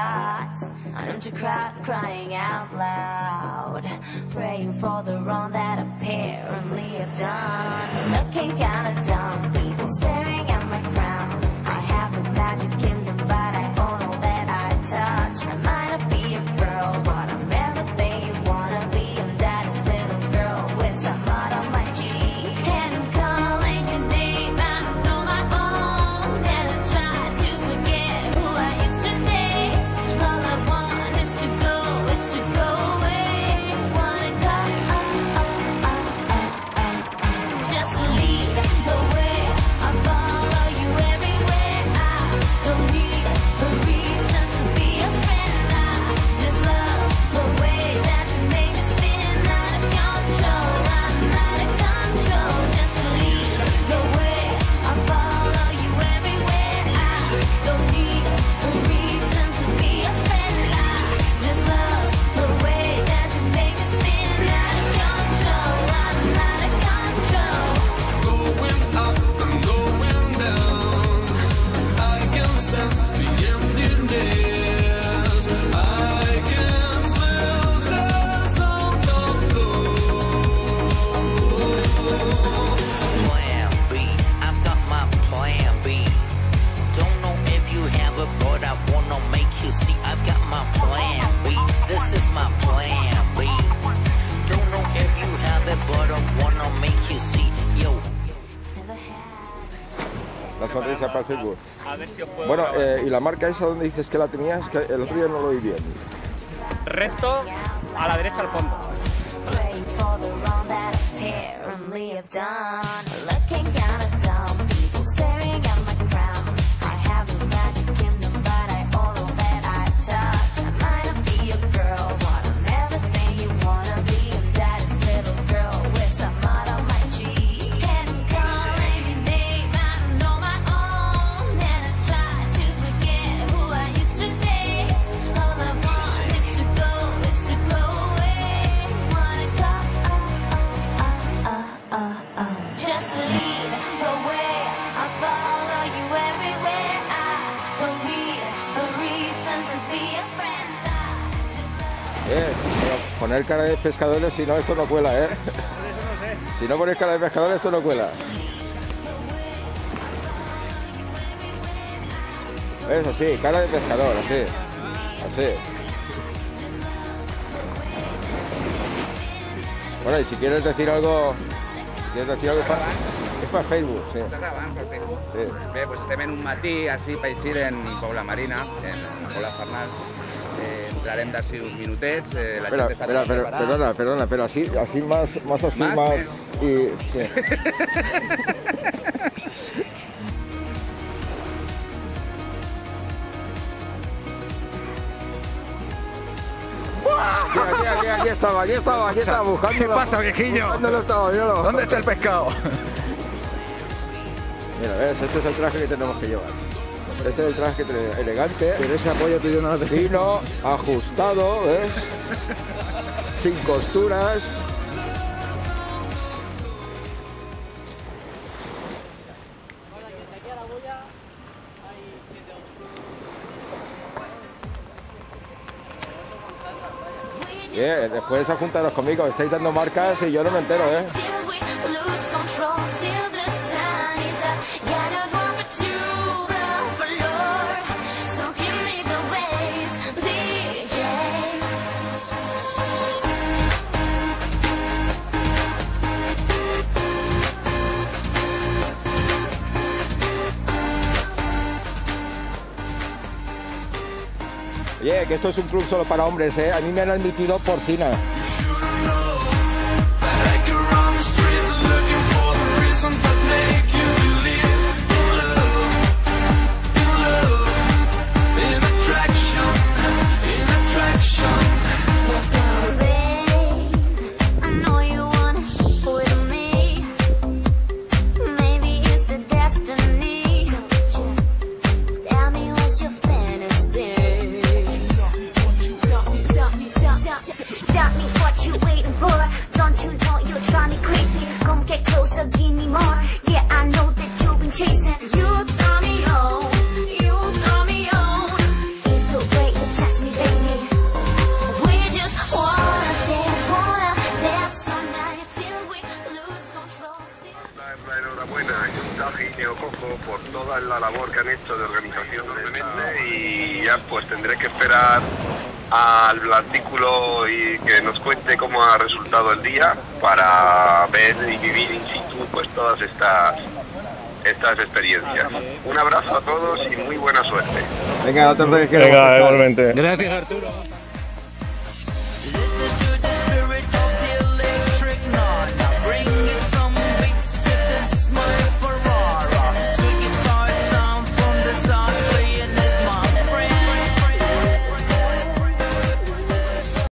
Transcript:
yachts, an empty crowd crying out loud, praying for the wrong that apparently I've done. Looking kinda dumb, people staring at my crown. I have a magic kingdom, but I own all that I touch. I might not be a girl, but I'm everything you wanna be. I'm daddy's little girl with some mud on my cheek. And I'm calling your name, I don't know my own. And I try to forget who I used to date. All I want is to go away. Wanna go, just lead the way. I follow you everywhere. I don't need a reason to be a friend. I just love the way that you make me spin out of control. I'm out of control. Just lead the way. I follow you everywhere. I don't need a reason to be a friend. I just love the way that you make me spin out of control. I'm out of control. Going up and going down, I can sense the emptiness. I can smell the sound of love. Plan B, I've got my plan B. Don't know if you have it, but I wanna make you see. I've got my plan B. This is my plan B. Don't know if you have it, but I wanna make you see. Yo. La sonrisa para Facebook. A ver si os puedo Bueno, grabar. ¿y la marca esa donde dices que la tenías? Que el otro día no lo oí bien. Recto a la derecha al fondo. Praying for the wrong that apparently I've done. Looking kinda dumb, people staring at my crown. I have a magic kingdom, but I own all that I touch. I might not be a girl, but I'm everything you wanna be. I'm daddy's little girl with some mud on my cheek. And I'm calling your name, I don't know my own. And I try to forget who I used to date. All I want is to go away. Wanna go, just lead the way. I follow you everywhere. I don't need a reason to be a friend. I just love. Pero poner cara de pescadores, si no, esto no cuela, ¿eh? Si no pones cara de pescadores, esto no cuela. Es así, cara de pescador, así. Así. Bueno, y si quieres decir algo... es para Facebook, sí. Estàs gravant per Facebook? Sí. Bé, doncs estem en un matí, així, per eixir en Pobla Marina, en la Pobla Farnal. Entrarem d'ací uns minutets, la Espera, gent està preparada. perdona, pero así más así, ¿Más? más y... sí. Aquí estaba buscando. ¿Qué pasa, viejillo? Míralo. ¿Dónde está el pescado? Mira, ves, este es el traje que tenemos que llevar. Este es el traje que tenemos, elegante, Pero ese apoyo tuyo no lo tengo. fino, ajustado, ¿ves? Sin costuras. Después juntaros conmigo, estáis dando marcas y yo no me entero, ¿eh? Till we lose control, till the sun is up. Gotta drop it to the floor. So give me the waves, DJ. Oye, que esto es un club solo para hombres, ¿eh? A mí me han admitido porcina. I know you wanna with me. Maybe it's the destiny. So just tell me what's your fantasy. Tell me toda la labor que han hecho de organización y ya pues tendré que esperar al artículo y que nos cuente cómo ha resultado el día para ver y vivir in situ pues todas estas experiencias. Un abrazo a todos y muy buena suerte. Venga, no te enredes que Venga, igualmente. Gracias, Arturo.